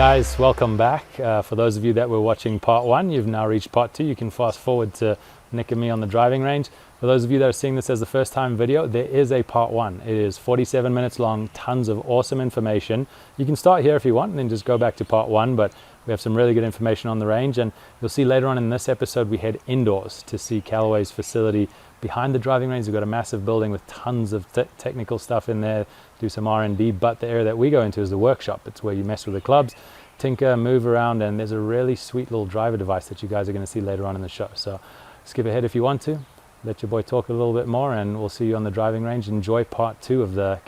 guys, welcome back. For those of you that were watching part one, you've now reached part two. You can fast forward to Nick and me on the driving range. For those of you that are seeing this as the first time video, there is a part one. It is 47 minutes long, tons of awesome information. You can start here if you want and then just go back to part one, but we have some really good information on the range, and you'll see later on in this episode we head indoors to see Callaway's facility behind the driving range. We've got a massive building with tons of technical stuff in there, do some R&D, but the area that we go into is the workshop. It's where you mess with the clubs, tinker, move around, and there's a really sweet little driver device that you guys are going to see later on in the show. So skip ahead if you want to, let your boy talk a little bit more, and we'll see you on the driving range. Enjoy part two of the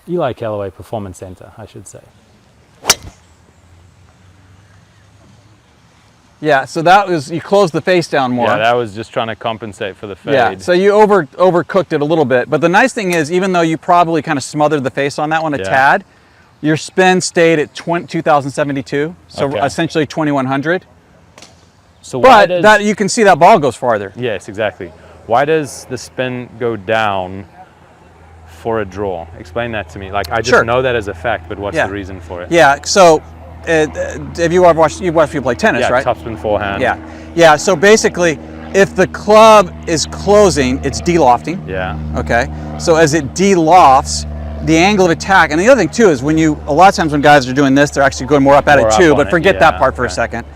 Ely Callaway Performance Center, I should say. Yeah, so that was, you closed the face down more. Yeah, that was just trying to compensate for the fade. Yeah, so you overcooked it a little bit. But the nice thing is, even though you probably kind of smothered the face on that one a tad, your spin stayed at 2072, so essentially 2100. So why but that you can see that ball goes farther. Yes, exactly. Why does the spin go down for a draw? Explain that to me. Like, I just know that as a fact, but what's the reason for it? Yeah, so have you ever watched people play tennis, right? Yeah, topspin forehand. Yeah, so basically, if the club is closing, it's de-lofting. Yeah. Okay, so as it de-lofts, the angle of attack, and the other thing too is when a lot of times when guys are doing this, they're actually going more up at it too, but forget that part for a second.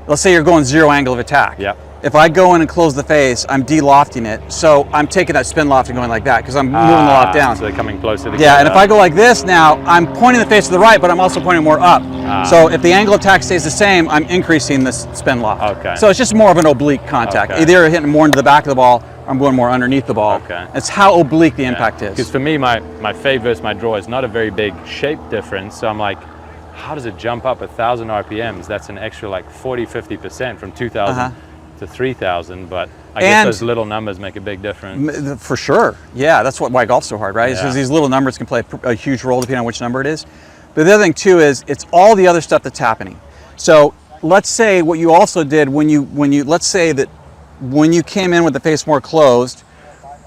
Let's say you're going zero angle of attack. Yeah. If I go in and close the face, I'm de-lofting it. So I'm taking that spin loft and going like that because I'm moving the loft down. So they're coming closer together. Yeah, and if I go like this now, I'm pointing the face to the right, but I'm also pointing more up. So if the angle of attack stays the same, I'm increasing the spin loft. Okay. So it's just more of an oblique contact. Either you're hitting more into the back of the ball, or I'm going more underneath the ball. Okay. It's how oblique the impact is. Because for me, my fade versus my draw is not a very big shape difference. So I'm like, how does it jump up 1,000 RPMs? That's an extra like 40–50% from 2,000 to 3,000. But I guess those little numbers make a big difference. For sure. Yeah, that's why golf's so hard, right? Because these little numbers can play a huge role depending on which number it is. But the other thing too is it's all the other stuff that's happening. So let's say what you also did let's say that when you came in with the face more closed,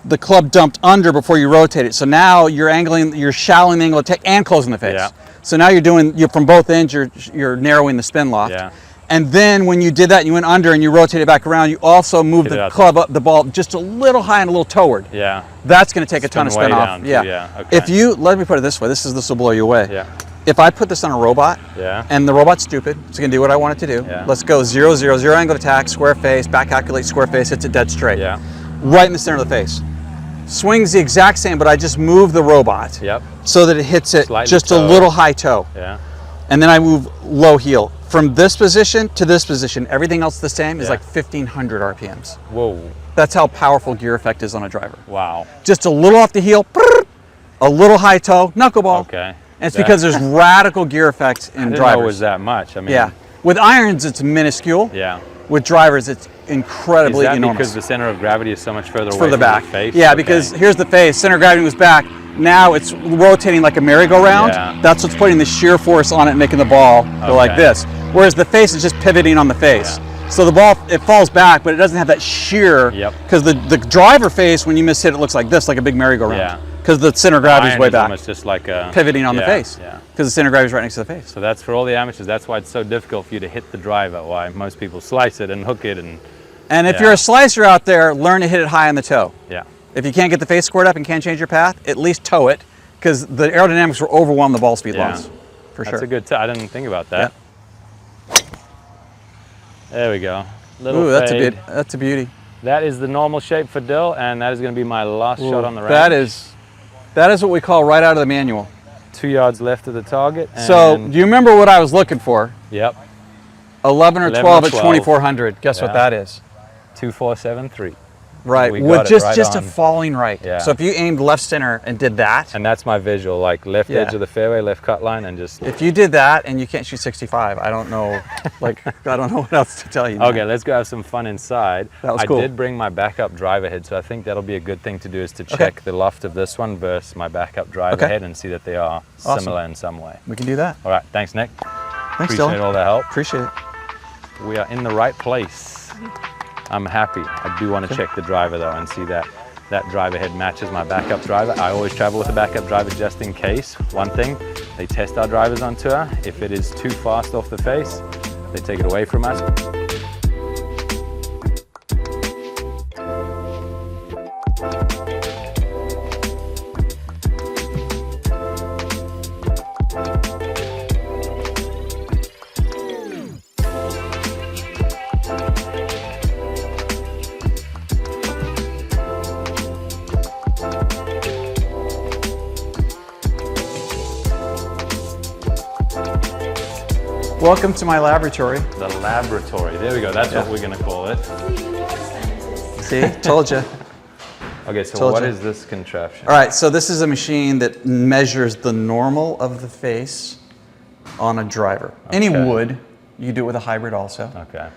the club dumped under before you rotate it. So now you're shallowing the angle of attack and closing the face. Yeah. So now you're from both ends, you're narrowing the spin loft. Yeah. And then when you did that, you went under and you rotated back around, you also moved the club up the ball just a little high and a little toward. Yeah. That's going to take a ton of spin off. Okay. If you, let me put it this way, this will blow you away. Yeah. If I put this on a robot, and the robot's stupid, it's going to do what I want it to do. Yeah. Let's go 0, 0, 0 angle of attack, square face, back calculate, square face, hits it dead straight. Yeah. Right in the center of the face. Swings the exact same, but I just move the robot so that it hits it just a little high toe. Yeah. And then I move low heel. From this position to this position, everything else the same is like 1,500 RPMs. Whoa. That's how powerful gear effect is on a driver. Wow. Just a little off the heel, a little high toe, knuckleball. Okay. And it's because there's radical gear effect in drivers. I didn't know it was that much. I mean, with irons, it's minuscule. Yeah. With drivers, it's incredibly enormous. Because the center of gravity is so much further away from back. The face? Yeah, because here's the face, center of gravity was back. Now it's rotating like a merry-go-round. Yeah. That's what's putting the shear force on it and making the ball go like this. Whereas the face is just pivoting on the face. Yeah. So the ball, it falls back, but it doesn't have that shear. Because the driver face, when you miss hit, it looks like this, like a big merry-go-round. Yeah. Because the center of gravity is way back. Almost just like a pivoting on the face. Yeah. Because the center of gravity is right next to the face. So that's for all the amateurs. That's why it's so difficult for you to hit the driver. Why most people slice it and hook it and if you're a slicer out there, learn to hit it high on the toe. Yeah. If you can't get the face squared up and can't change your path, at least toe it, because the aerodynamics will overwhelm the ball speed loss. For sure. That's a good I didn't think about that. Yeah. There we go. Little fade. That's a beauty. That is the normal shape for Dill, and that is going to be my last shot on the range. That is what we call right out of the manual. 2 yards left of the target. So, do you remember what I was looking for? Yep. 11 or 12 at 2,400. Guess what that is? 2473. Right, with just a falling right. Yeah. So if you aimed left center and did that. And that's my visual, like left edge of the fairway, left cut line, and just. If you did that and you can't shoot 65, I don't know, I don't know what else to tell you. Okay, let's go have some fun inside. That was cool. I did bring my backup driver head, so I think that'll be a good thing to do is to check the loft of this one versus my backup driver head and see that they are similar in some way. We can do that. All right, thanks, Nick. Thanks, Appreciate all the help. Appreciate it. We are in the right place. I'm happy. I do want to check the driver though and see that driver head matches my backup driver. I always travel with a backup driver just in case. One thing, They test our drivers on tour. If it is too fast off the face, they take it away from us. Welcome to my laboratory. The laboratory, there we go, that's what we're gonna call it. See, told you. Okay, so what is this contraption? All right, so this is a machine that measures the normal of the face on a driver. Okay. Any wood, you do it with a hybrid also. Okay.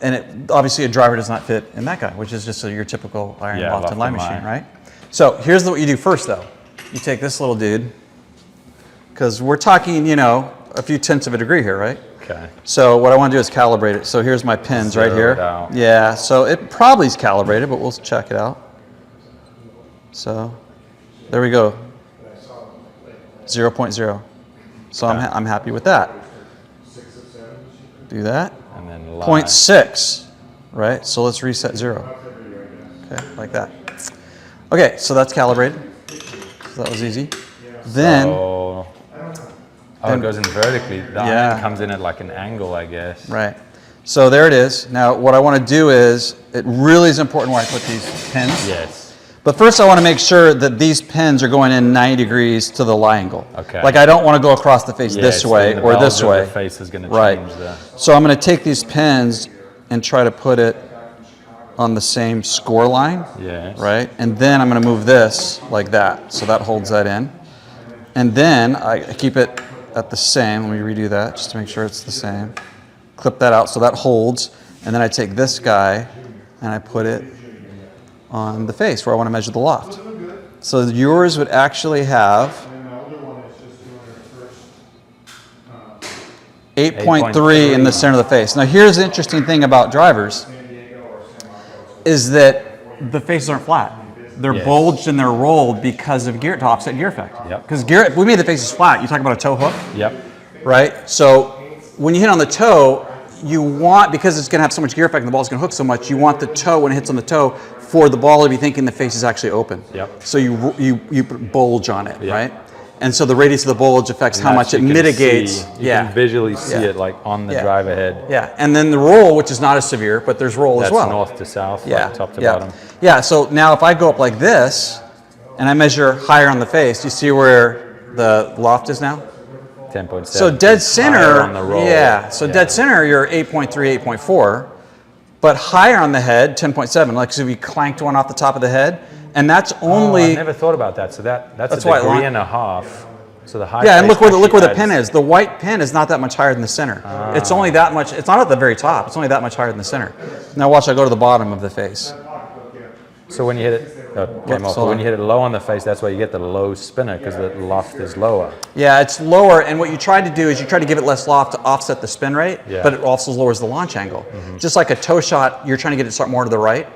And obviously a driver does not fit in that guy, which is just your typical iron loft and line machine, right? So here's what you do first though. You take this little dude, because we're talking, you know, a few tenths of a degree here, right? Okay. So what I want to do is calibrate it. So here's my pins right here. Yeah, so it probably is calibrated, but we'll check it out. So there we go, 0.0. So I'm happy with that. Do that. And then 0.6, right? So let's reset 0. Okay, like that. Okay, so that's calibrated. So that was easy. Then, it goes in vertically. The iron comes in at like an angle, I guess. Right. So there it is. Now what I want to do is, it really is important where I put these pins. Yes. But first I want to make sure that these pins are going in 90 degrees to the lie angle. Okay. Like I don't want to go across the face this way or this way. The face is going to change the... So I'm going to take these pins and try to put it on the same score line. Yes. Right? And then I'm going to move this like that. So that holds that in. And then I keep it at the same. Let me redo that just to make sure it's the same. Clip that out so that holds. And then I take this guy and I put it on the face where I want to measure the loft. So yours would actually have 8.3 in the center of the face. Now here's the interesting thing about drivers is that the faces aren't flat. They're bulged and they're rolled because of gear, to offset gear effect. Yep. Because gear, if we made the faces flat, you talk about a toe hook. Yep. Right? So when you hit on the toe, you want, because it's going to have so much gear effect and the ball's going to hook so much, you want the toe, when it hits on the toe, for the ball to be thinking the face is actually open. Yep. So you bulge on it, right? And so the radius of the bulge affects how much it mitigates. You can visually see it like on the driver head. Yeah, and then the roll, which is not as severe, but there's roll as well. That's north to south, like top to bottom. Yeah, so now if I go up like this, and I measure higher on the face, you see where the loft is now? 10.7. So dead center, on the roll. So dead center, you're 8.3, 8.4, but higher on the head, 10.7. Like so if you clanked one off the top of the head, and that's only. I never thought about that. So that's a degree and a half. So the high. Yeah, and look where the pin is. The white pin is not that much higher than the center. It's only that much. It's not at the very top. It's only that much higher than the center. Now watch. I go to the bottom of the face. So when you hit it, when you hit it low on the face, that's why you get the low spinner because the loft is lower. Yeah, it's lower, and what you try to do is you try to give it less loft to offset the spin rate, but it also lowers the launch angle. Just like a toe shot, you're trying to get it to start more to the right.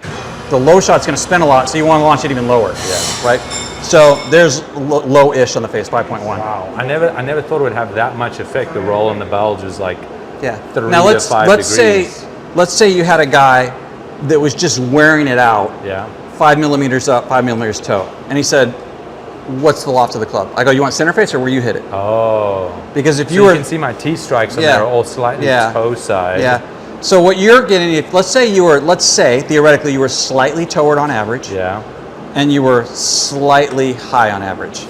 The low shot's going to spin a lot, so you want to launch it even lower. Yeah. Right. So there's low-ish on the face, 5.1. Wow. I never thought it would have that much effect. The roll and the bulge is like 3 now to 5 degrees. Let's say you had a guy that was just wearing it out. Yeah. 5 millimeters up, 5 millimeters toe. And he said, what's the loft of the club? I go, you want center face or where you hit it? Oh. Because if you can see my T-strikes and they're all slightly toe side. Yeah. So what you're getting, let's say theoretically you were slightly toeward on average. Yeah. And you were slightly high on average.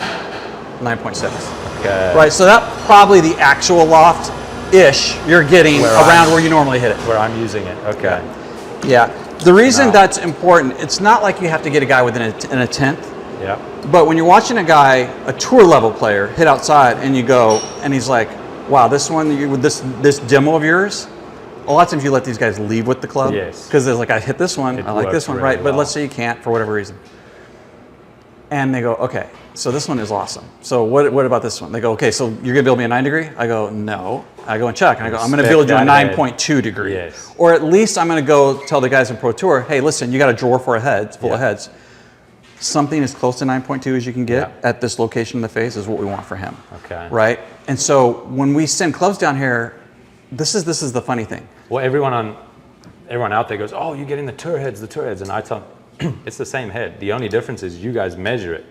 9.7. Okay. Right, so that probably the actual loft-ish you're getting around where you normally hit it. Where I'm using it, okay. Yeah. The reason that's important, it's not like you have to get a guy within a tenth. Yeah. But when you're watching a guy, a tour level player, hit outside and you go, and he's like, wow, this one, with this demo of yours, a lot of times you let these guys leave with the club. Yes. Because they're like, I hit this one, I like this one, really right? But let's say you can't for whatever reason. And they go, okay, so this one is awesome. So what about this one? They go, okay, so you're gonna build me a 9 degree? I go, no. I go and check, and I go, I'm gonna build you a 9.2 degree. Yes. Or at least I'm gonna go tell the guys in Pro Tour, hey, listen, you got a drawer full of heads. something as close to 9.2 as you can get Yeah. at this location in the face is what we want for him. Okay. Right? And so when we send clubs down here, this is the funny thing. Well, everyone out there goes, oh, you're getting the tour heads, and I tell them, it's the same head. The only difference is you guys measure it.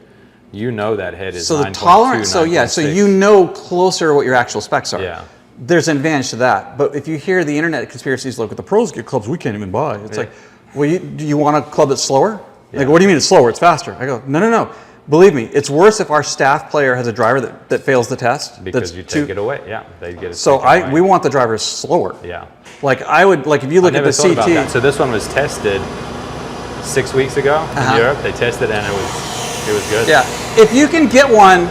You know that head is 9.2, So the tolerance, so 9.6. you know closer what your actual specs are. Yeah. There's an advantage to that. But if you hear the internet conspiracies, look, with the pros get clubs we can't even buy. It's like, well, do you want a club that's slower? Yeah. Like, what do you mean it's slower? It's faster. I go, no. Believe me, it's worse if our staff player has a driver that fails the test. Because you take it away. Yeah, they get it. So we want the drivers slower. Yeah. Like if you look at the thought about that. CT. So this one was tested 6 weeks ago in Europe. They tested and it was good. Yeah. If you can get one,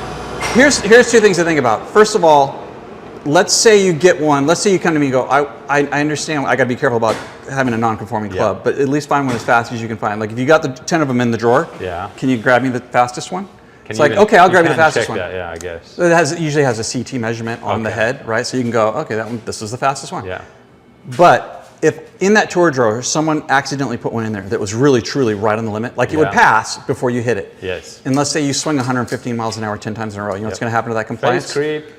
here's two things to think about. First of all, let's say you get one. Let's say you come to me and go, I understand. I got to be careful about having a non-conforming club, but at least find one as fast as you can find. Like if you got the 10 of them in the drawer, can you grab me the fastest one? It's like, okay, I'll grab you the fastest one. That, yeah, I guess. It usually has a CT measurement on the head, right? So you can go, okay, this is the fastest one. Yeah. But if in that tour drawer someone accidentally put one in there that was really truly right on the limit, like it would pass before you hit it. Yes. And let's say you swing 115 miles an hour 10 times in a row, you know what's going to happen to that compliance? Phase creep.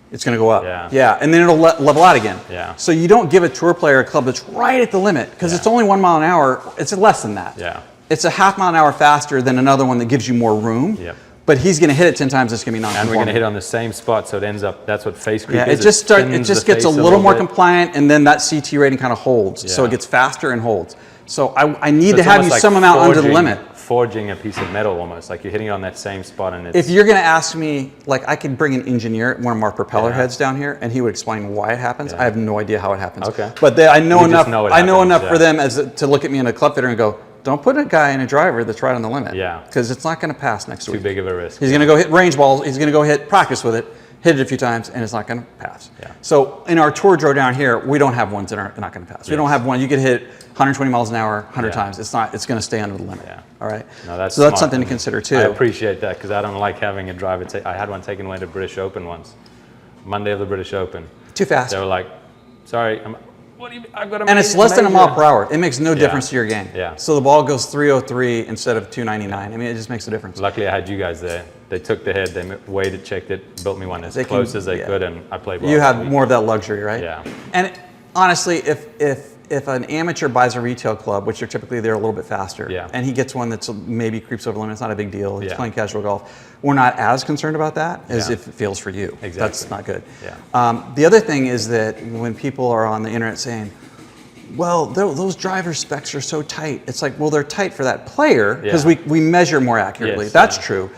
It's going to go up. Yeah. And then it'll level out again. Yeah. So you don't give a tour player a club that's right at the limit because it's only 1 mile an hour. It's less than that. Yeah. It's a half mile an hour faster than another one that gives you more room. Yep. But he's going to hit it 10 times. It's going to be non-conforming. And we're going to hit on the same spot, so it ends up. That's what face creep Yeah, is. it just gets a little more compliant, and then that CT rating kind of holds. So it gets faster and holds. So I need to have you some amount under the limit. Forging a piece of metal almost, like you're hitting it on that same spot, and it's. If you're going to ask me, like I could bring an engineer at one of our propeller heads down here, and he would explain why it happens. I have no idea how it happens. Okay. But I know enough. I know enough yeah. for them to look at me in a club fitter and go, don't put a guy in a driver that's right on the limit. Yeah. Because it's not going to pass next week. Too big of a risk. He's going to go hit range balls. He's going to go practice with it, hit it a few times, and it's not going to pass. Yeah. So in our tour draw down here, we don't have ones that are not going to pass. Yes. We don't have one. You get hit 120 miles an hour 100 times. It's not. It's going to stay under the limit. Yeah. All right. No, that's so that's something to consider too. I appreciate that because I don't like having a driver. I had one taken away to British Open once, Monday of the British Open. Too fast. They were like, "Sorry, what do you? I've got to." And it's less than a mile per hour. It makes no difference to your game. Yeah. So the ball goes 303 instead of 299. I mean, it just makes a difference. Luckily, I had you guys there. They took the head, they weighed it, checked it, built me one as close as they could, and I played well. You have more of that luxury, right? Yeah. And honestly, if an amateur buys a retail club, which are typically they're a little bit faster, and he gets one that's maybe creeps over the limit, it's not a big deal. He's playing casual golf. We're not as concerned about that as if it feels for you. Exactly. That's not good. Yeah. The other thing is that when people are on the internet saying, well, those driver specs are so tight. It's like, well, they're tight for that player because we measure more accurately. Yes, That's true.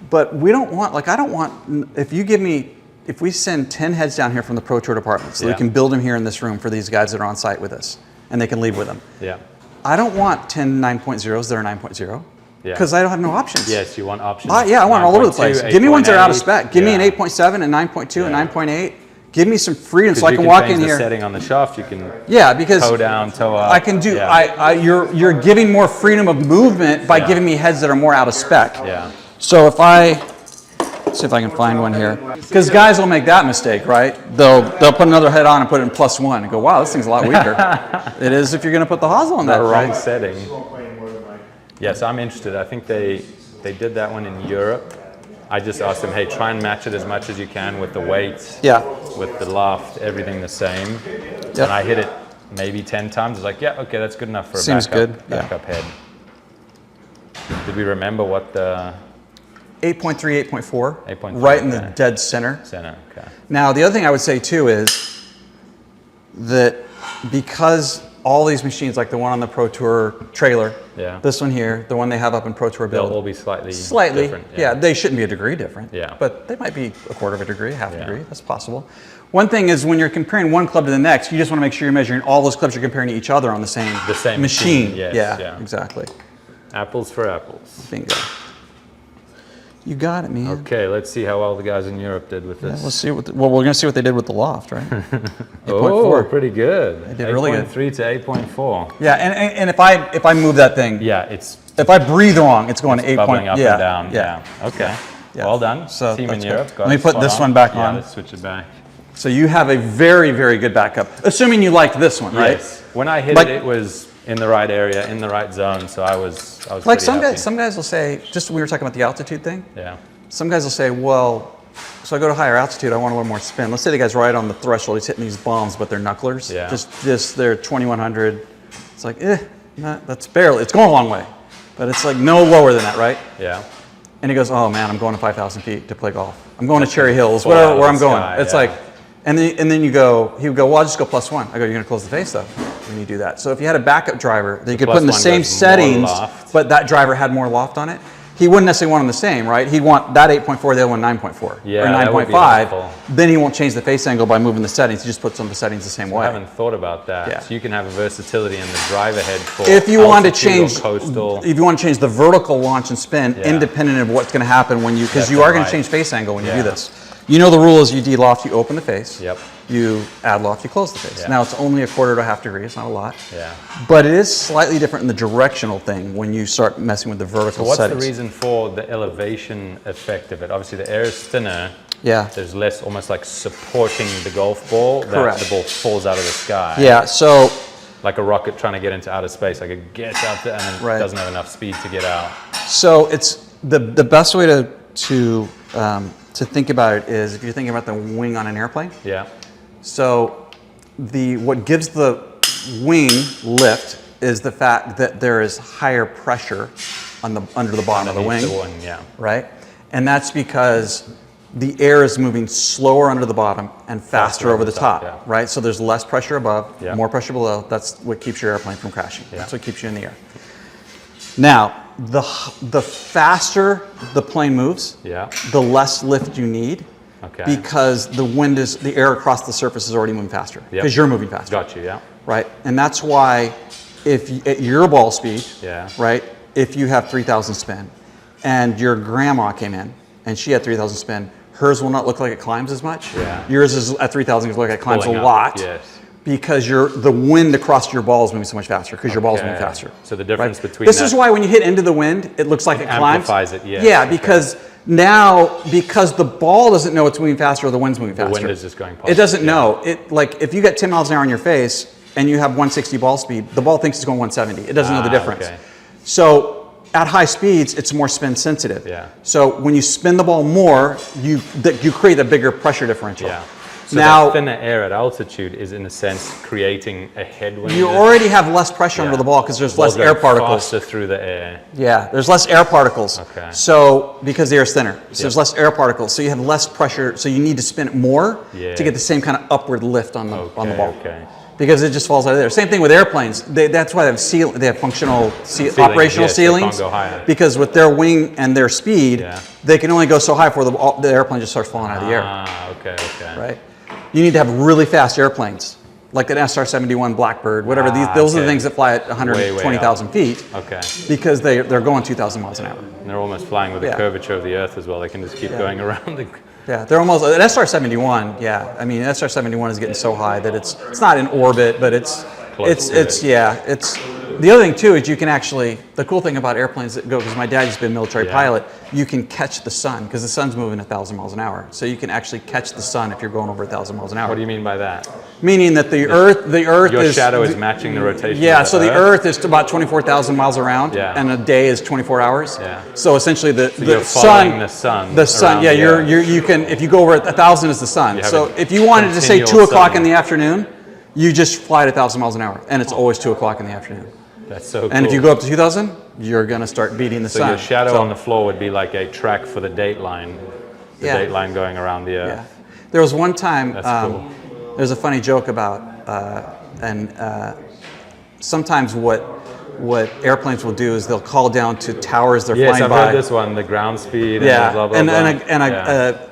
But we don't want, like, I don't want, if we send 10 heads down here from the Pro Tour department so we can build them here in this room for these guys that are on site with us and they can leave with them. Yeah. I don't want 10 9.0s that are 9.0 because I don't have no options. Yes, you want options. Yeah, I want all over the place. Give me ones that are out of spec. Give me an 8.7 and 9.2 and 9.8. Give me some freedom so I can walk in here. The setting on the shaft, you can because toe down, toe up. I can do. You're giving more freedom of movement by giving me heads that are more out of spec. Yeah. So let's see if I can find one here, because guys will make that mistake, right? They'll put another head on and put it in +1 and go, wow, this thing's a lot weaker. It is if you're going to put the hosel on that. The wrong setting. Yes, I'm interested. I think they did that one in Europe. I just asked them, hey, try and match it as much as you can with the weights, with the loft, everything the same. And I hit it maybe 10 times. It's like, okay, that's good enough for a backup head. Did we remember what the... 8.3, 8.4, right in the dead center. Okay. Now, the other thing I would say too is that because all these machines, like the one on the Pro Tour trailer, this one here, the one they have up in Pro Tour build, they'll all be slightly different. Yeah, they shouldn't be a degree different. Yeah. But they might be a quarter of a degree, half a degree. That's possible. One thing is when you're comparing one club to the next, you just want to make sure you're measuring all those clubs you're comparing to each other on the same machine. Yes, Exactly. Apples for apples. Bingo. You got it, man. Okay, let's see how well the guys in Europe did with this. Let's see we're going to see what they did with the loft, right? 8.4. Pretty good. They did really good. 8.3 to 8.4. Yeah, and if I move that thing, if I breathe wrong, it's going to 8. Bubbling up and down. Yeah. Okay. Yeah. Well done. So Team in that's Europe. good. Let me put this one back on. Let's switch it back. So you have a very, very good backup, assuming you liked this one, right? Yes. When I hit it was in the right area, in the right zone, so I was like pretty happy. some guys will say, just we were talking about the altitude thing. Yeah. Some guys will say, well, so I go to higher altitude, I want a little more spin. Let's say the guy's right on the threshold, he's hitting these bombs, but they're knucklers. Yeah. Just they're 2100. It's like, that's barely, it's going a long way. But it's like no lower than that, right? Yeah. And he goes, oh man, I'm going to 5,000 feet to play golf. I'm going to Cherry Hills, where I'm going. It's like, and then you go, he would go, well, I'll just go +1. I go, you're going to close the face though when you do that. So if you had a backup driver that you could put in the same settings, but that driver had more loft on it, he wouldn't necessarily want them the same, right? He'd want that 8.4, the other one 9.4, yeah, or 9.5. Then he won't change the face angle by moving the settings. He just puts on the settings the same way. I haven't thought about that. Yeah. So you can have a versatility in the driver head for if you want to change coastal. If you want to change the vertical launch and spin, independent of what's going to happen when you, because you are going to change face angle when you do this. You know the rule is you de-loft, you open the face. Yep. You add loft, you close the face. Yeah. Now it's only 1/4 to 1/2 degree, it's not a lot. Yeah. But it is slightly different in the directional thing when you start messing with the vertical What's settings. the reason for the elevation effect of it? Obviously the air is thinner. Yeah. There's less almost like supporting the golf ball. Correct. That the ball falls out of the sky. Yeah, so. Like a rocket trying to get into outer space. Like it gets out there and then doesn't have enough speed to get out. So it's the best way to think about it is if you're thinking about the wing on an airplane. Yeah. So what gives the wing lift is the fact that there is higher pressure under the bottom of the wing. Right? And that's because the air is moving slower under the bottom and faster over the top, right? So there's less pressure above, more pressure below. That's what keeps your airplane from crashing. That's what keeps you in the air. Now, the faster the plane moves, the less lift you need. Okay. Because the air across the surface is already moving faster. Because you're moving faster. Got you, yeah. Right? And that's why at your ball speed, right, if you have 3,000 spin and your grandma came in and she had 3,000 spin, hers will not look like it climbs as much. Yeah. Yours is at 3,000 look like it climbs a lot. Yes. Because the wind across your ball is moving so much faster because your ball is moving faster. So the difference between this is why when you hit into the wind, it looks like it climbs. Amplifies it, yeah. Yeah, because because the ball doesn't know it's moving faster or the wind's moving faster. The wind is just going past. It doesn't know. Like if you get 10 miles an hour in your face and you have 160 ball speed, the ball thinks it's going 170. It doesn't know the difference. Okay. So at high speeds, it's more spin sensitive. Yeah. So when you spin the ball more, you create a bigger pressure differential. Yeah. So now, that thinner air at altitude is in a sense creating a headwind. You already have less pressure under the ball because there's less air particles. Faster through the air. Yeah, there's less air particles. Okay. So because the air is thinner, so there's less air particles. So you have less pressure. So you need to spin it more to get the same kind of upward lift on the ball. Okay. Because it just falls out of there. Same thing with airplanes. That's why they have functional operational ceilings. They can't go higher. Because with their wing and their speed, they can only go so high before the airplane just starts falling out of the air. Okay. Right. You need to have really fast airplanes, like an SR-71 Blackbird, whatever. Those are the things that fly at 120,000 feet. Okay. Because they're going 2,000 miles an hour. And they're almost flying with the curvature of the Earth as well. They can just keep going around. Yeah, they're almost an SR-71. Yeah, I mean, SR-71 is getting so high that it's not in orbit, but it's the other thing too is you can actually, the cool thing about airplanes that go, because my dad used to be a military pilot, you can catch the sun because the sun's moving 1,000 miles an hour. So you can actually catch the sun if you're going over 1,000 miles an hour. What do you mean by that? Meaning that the Earth your shadow is matching the rotation. Yeah, so the Earth is about 24,000 miles around, and a day is 24 hours. Yeah. So essentially the sun. Yeah, you can, if you go over 1,000 is the sun. So if you wanted to say 2 o'clock in the afternoon, you just fly at 1,000 miles an hour, and it's always 2 o'clock in the afternoon. That's so cool. And if you go up to 2,000, you're going to start beating the sun. So your shadow on the floor would be like a track for the date line. The date line going around the Earth. Yeah. There was one time, there's a funny joke about, sometimes what airplanes will do is they'll call down to towers they're flying by. Yes, I've heard this one, the ground speed and blah, blah, blah.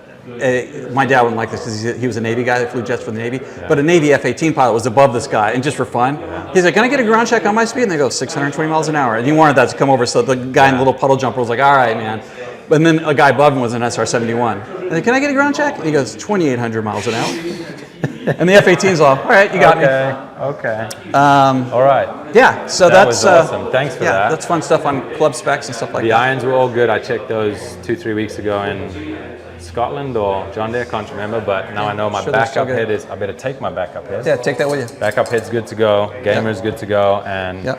My dad wouldn't like this because he was a Navy guy that flew jets for the Navy. But a Navy F-18 pilot was above this guy, and just for fun, he's like, "Can I get a ground check on my speed?" And they go 620 miles an hour. And he wanted that to come over, so the guy in the little puddle jumper was like, "All right, man." But then a guy above him was an SR-71. And like, "Can I get a ground check?" And he goes 2,800 miles an hour. And the F-18's all right, you got me. Okay. All right. Yeah. So that was awesome. Thanks for that. Yeah, that's fun stuff on club specs and stuff like that. The irons were all good. I checked those 2-3 weeks ago in Scotland or John Deere, can't remember, but now I know my backup head is, I better take my backup head. Yeah, take that with you. Backup head's good to go, gamer's good to go, and Yep.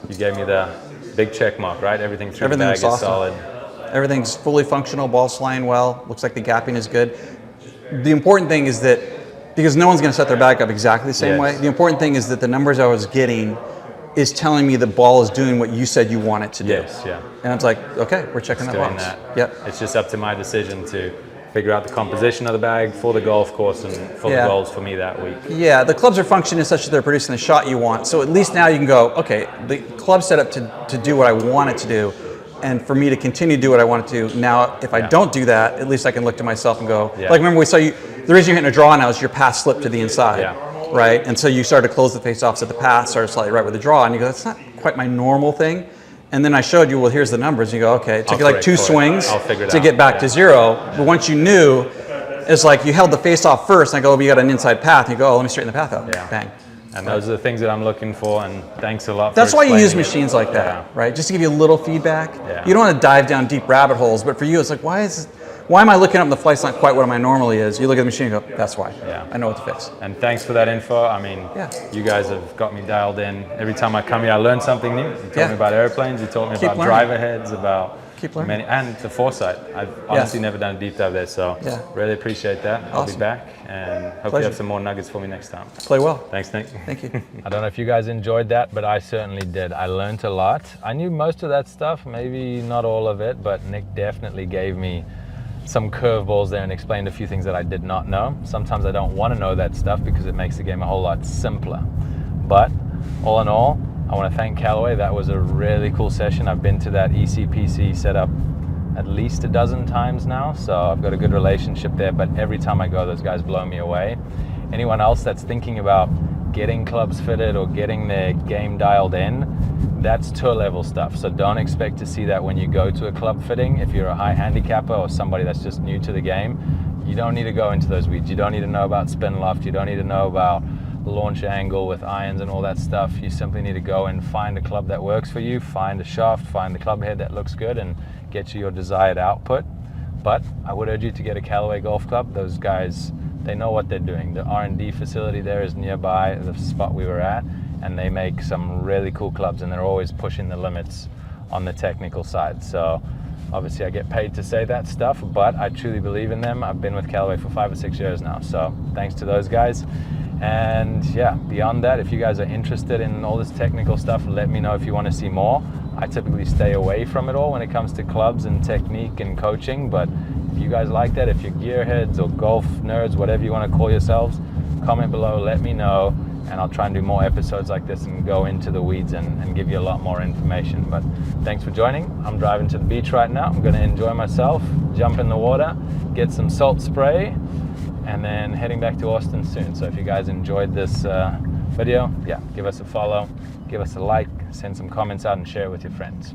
you gave me the big check mark, right? Everything through the bag is awesome. solid. Everything's fully functional, ball's flying well, looks like the gapping is good. The important thing is that, because no one's going to set their bag up exactly the same way, the important thing is that the numbers I was getting is telling me the ball is doing what you said you want it to do. Yes, yeah. And it's like, okay, we're checking that box. Yep. It's just up to my decision to figure out the composition of the bag for the golf course and for the goals for me that week. Yeah, the clubs are functioning such that they're producing the shot you want. So at least now you can go, okay, the club's set up to do what I want it to do. And for me to continue to do what I want it to. Now, if I don't do that, at least I can look to myself and go, like remember we saw you, the reason you're hitting a draw now is your pass slipped to the inside, right? And so you started to close the face-offs at the pass, started slightly right with the draw, and you go, that's not quite my normal thing. And then I showed you, well, here's the numbers. You go, okay, it took you like 2 swings to get back to 0. But once you knew, it's like you held the face-off first, and I go, oh, you got an inside path. And you go, oh, let me straighten the path out. Bang. And those are the things that I'm looking for, and thanks a lot That's for why you use explaining machines like that, right? Just to give you a little feedback. You don't want to dive down deep rabbit holes, but for you, it's like, why am I looking up and the flight's not quite what I normally is? You look at the machine and go, that's why. I know what to fix. And thanks for that info. I mean, you guys have got me dialed in. Every time I come here, I learn something new. You told me about airplanes, you told me about driver heads, about and the foresight. I've honestly never done a deep dive there, so really appreciate that. I'll be back, and hope you have some more nuggets for me next time. Play well. Thanks, Nick. Thank you. I don't know if you guys enjoyed that, but I certainly did. I learned a lot. I knew most of that stuff, maybe not all of it, but Nick definitely gave me some curveballs there and explained a few things that I did not know. Sometimes I don't want to know that stuff because it makes the game a whole lot simpler. But all in all, I want to thank Callaway. That was a really cool session. I've been to that ECPC setup at least a dozen times now, so I've got a good relationship there, but every time I go, those guys blow me away. Anyone else that's thinking about getting clubs fitted or getting their game dialed in, that's tour level stuff. So don't expect to see that when you go to a club fitting. If you're a high handicapper or somebody that's just new to the game, you don't need to go into those weeds. You don't need to know about spin loft. You don't need to know about launch angle with irons and all that stuff. You simply need to go and find a club that works for you, find a shaft, find the club head that looks good, and get you your desired output. But I would urge you to get a Callaway golf club. Those guys, they know what they're doing. The R&D facility there is nearby the spot we were at, and they make some really cool clubs, and they're always pushing the limits on the technical side. So obviously I get paid to say that stuff, but I truly believe in them. I've been with Callaway for 5 or 6 years now, so thanks to those guys. And yeah, beyond that, if you guys are interested in all this technical stuff, let me know if you want to see more. I typically stay away from it all when it comes to clubs and technique and coaching, but if you guys like that, if you're gearheads or golf nerds, whatever you want to call yourselves, comment below, let me know, and I'll try and do more episodes like this and go into the weeds and give you a lot more information. But thanks for joining. I'm driving to the beach right now. I'm going to enjoy myself, jump in the water, get some salt spray, and then heading back to Austin soon. So if you guys enjoyed this video, give us a follow, give us a like, send some comments out, and share it with your friends.